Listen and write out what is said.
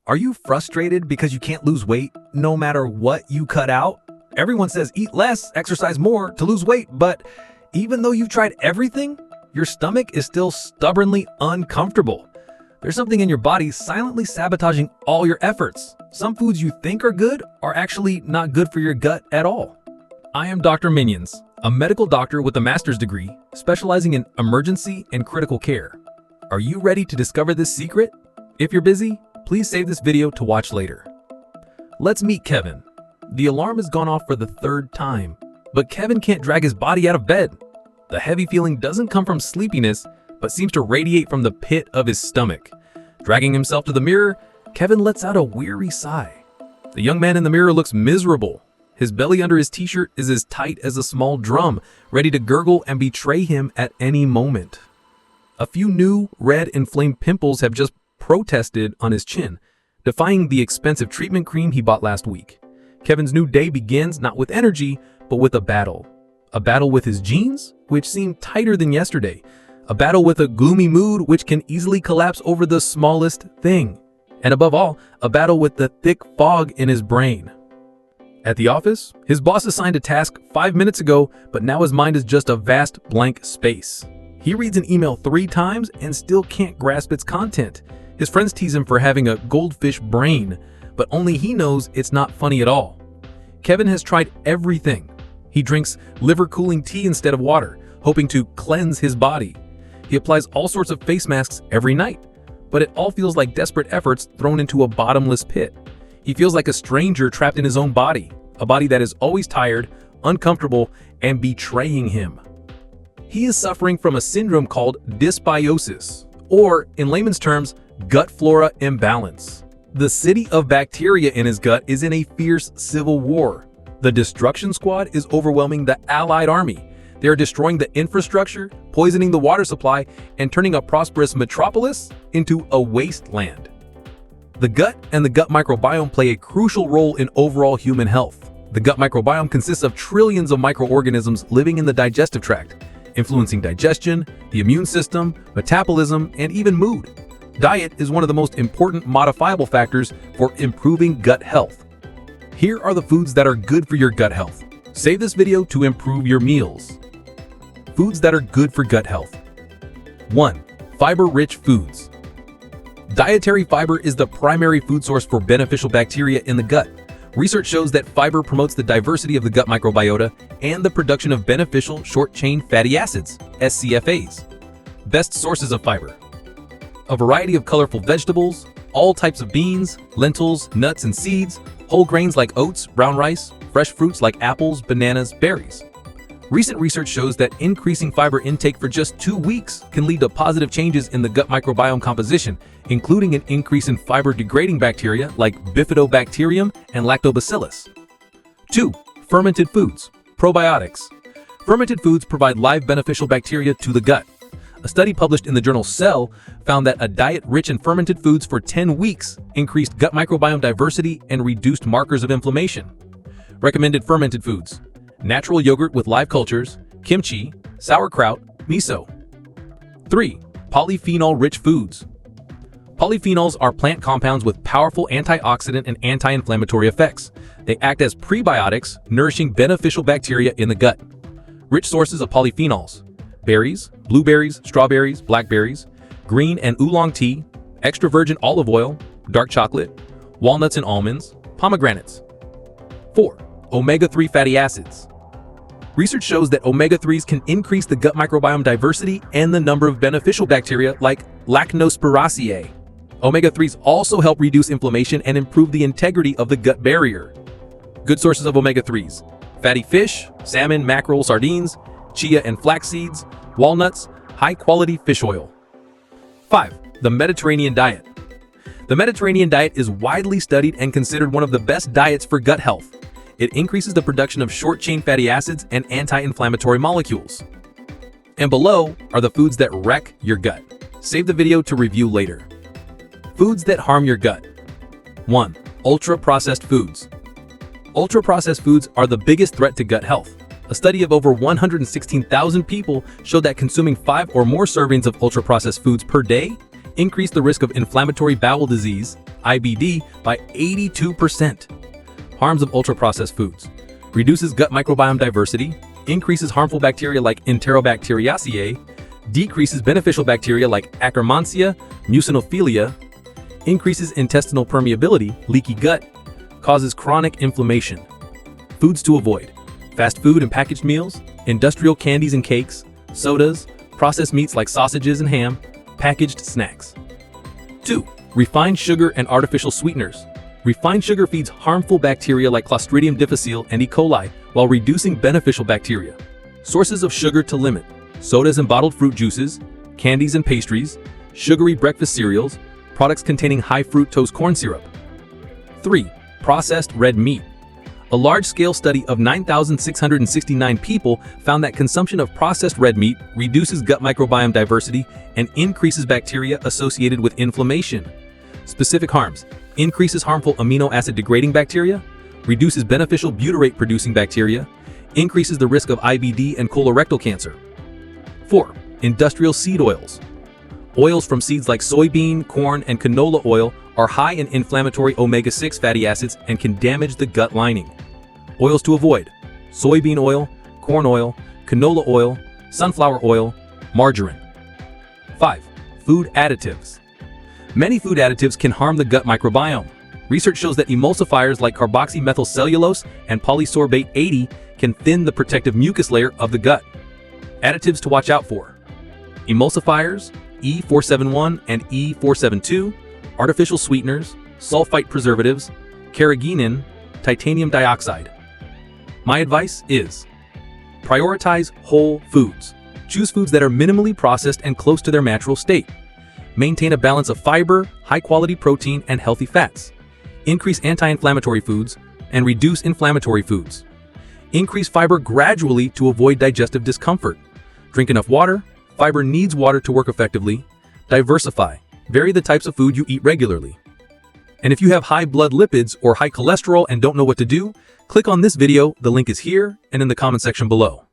Are you frustrated because you can't lose weight no matter what you cut out? Everyone says eat less, exercise more to lose weight, but even though you've tried everything, your stomach is still stubbornly uncomfortable. There's something in your body silently sabotaging all your efforts. Some foods you think are good are actually not good for your gut at all. I am Dr. Minions, a medical doctor with a master's degree specializing in emergency and critical care. Are you ready to discover this secret? If you're busy, please save this video to watch later. Let's meet Kevin. The alarm has gone off for the third time, but Kevin can't drag his body out of bed. The heavy feeling doesn't come from sleepiness, but seems to radiate from the pit of his stomach. Dragging himself to the mirror, Kevin lets out a weary sigh. The young man in the mirror looks miserable. His belly under his t-shirt is as tight as a small drum, ready to gurgle and betray him at any moment. A few new, red, inflamed pimples have just protested on his chin, defying the expensive treatment cream he bought last week. Kevin's new day begins not with energy, but with a battle. A battle with his jeans, which seem tighter than yesterday. A battle with a gloomy mood, which can easily collapse over the smallest thing. And above all, a battle with the thick fog in his brain. At the office, his boss assigned a task 5 minutes ago, but now his mind is just a vast blank space. He reads an email 3 times and still can't grasp its content. His friends tease him for having a goldfish brain, but only he knows it's not funny at all. Kevin has tried everything. He drinks liver-cooling tea instead of water, hoping to cleanse his body. He applies all sorts of face masks every night, but it all feels like desperate efforts thrown into a bottomless pit. He feels like a stranger trapped in his own body, a body that is always tired, uncomfortable, and betraying him. He is suffering from a syndrome called dysbiosis, or in layman's terms, gut flora imbalance. The city of bacteria in his gut is in a fierce civil war. The destruction squad is overwhelming the Allied army. They are destroying the infrastructure, poisoning the water supply, and turning a prosperous metropolis into a wasteland. The gut and the gut microbiome play a crucial role in overall human health. The gut microbiome consists of trillions of microorganisms living in the digestive tract, influencing digestion, the immune system, metabolism, and even mood. Diet is one of the most important modifiable factors for improving gut health. Here are the foods that are good for your gut health. Save this video to improve your meals. Foods that are good for gut health. 1. Fiber-rich foods. Dietary fiber is the primary food source for beneficial bacteria in the gut. Research shows that fiber promotes the diversity of the gut microbiota and the production of beneficial short-chain fatty acids, SCFAs. Best sources of fiber: a variety of colorful vegetables, all types of beans, lentils, nuts and seeds, whole grains like oats, brown rice, fresh fruits like apples, bananas, berries. Recent research shows that increasing fiber intake for just 2 weeks can lead to positive changes in the gut microbiome composition, including an increase in fiber-degrading bacteria like bifidobacterium and lactobacillus. 2. Fermented foods. Probiotics. Fermented foods provide live beneficial bacteria to the gut. A study published in the journal Cell found that a diet rich in fermented foods for 10 weeks increased gut microbiome diversity and reduced markers of inflammation. Recommended fermented foods: natural yogurt with live cultures, kimchi, sauerkraut, miso. 3. Polyphenol-rich foods. Polyphenols are plant compounds with powerful antioxidant and anti-inflammatory effects. They act as prebiotics, nourishing beneficial bacteria in the gut. Rich sources of polyphenols: berries, blueberries, strawberries, blackberries, green and oolong tea, extra virgin olive oil, dark chocolate, walnuts and almonds, pomegranates. 4. Omega-3 fatty acids. Research shows that omega-3s can increase the gut microbiome diversity and the number of beneficial bacteria like Lactobacillus. Omega-3s also help reduce inflammation and improve the integrity of the gut barrier. Good sources of omega-3s: fatty fish, salmon, mackerel, sardines, chia and flax seeds, walnuts, high-quality fish oil. 5. The Mediterranean diet. The Mediterranean diet is widely studied and considered one of the best diets for gut health. It increases the production of short-chain fatty acids and anti-inflammatory molecules. And below are the foods that wreck your gut. Save the video to review later. Foods that harm your gut. 1. Ultra-processed foods. Ultra-processed foods are the biggest threat to gut health. A study of over 116,000 people showed that consuming 5 or more servings of ultra-processed foods per day increased the risk of inflammatory bowel disease, IBD by 82%. Harms of ultra-processed foods. Reduces gut microbiome diversity, increases harmful bacteria like Enterobacteriaceae, decreases beneficial bacteria like Akkermansia, Mucinophilia, increases intestinal permeability, leaky gut, causes chronic inflammation. Foods to avoid. Fast food and packaged meals, industrial candies and cakes, sodas, processed meats like sausages and ham, packaged snacks. 2. Refined sugar and artificial sweeteners. Refined sugar feeds harmful bacteria like Clostridium difficile and E. coli while reducing beneficial bacteria. Sources of sugar to limit. Sodas and bottled fruit juices, candies and pastries, sugary breakfast cereals, products containing high fructose corn syrup. 3. Processed red meat. A large-scale study of 9,669 people found that consumption of processed red meat reduces gut microbiome diversity and increases bacteria associated with inflammation. Specific harms: increases harmful amino acid degrading bacteria, reduces beneficial butyrate-producing bacteria, increases the risk of IBD and colorectal cancer. 4. Industrial seed oils. Oils from seeds like soybean, corn, and canola oil are high in inflammatory omega-6 fatty acids and can damage the gut lining. Oils to avoid: soybean oil, corn oil, canola oil, sunflower oil, margarine. 5. Food additives. Many food additives can harm the gut microbiome. Research shows that emulsifiers like carboxymethylcellulose and polysorbate 80 can thin the protective mucus layer of the gut. Additives to watch out for: emulsifiers, E471 and E472, artificial sweeteners, sulfite preservatives, carrageenan, titanium dioxide. My advice is: prioritize whole foods. Choose foods that are minimally processed and close to their natural state. Maintain a balance of fiber, high-quality protein, and healthy fats. Increase anti-inflammatory foods and reduce inflammatory foods. Increase fiber gradually to avoid digestive discomfort. Drink enough water. Fiber needs water to work effectively. Diversify. Vary the types of food you eat regularly. And if you have high blood lipids or high cholesterol and don't know what to do, click on this video. The link is here and in the comment section below.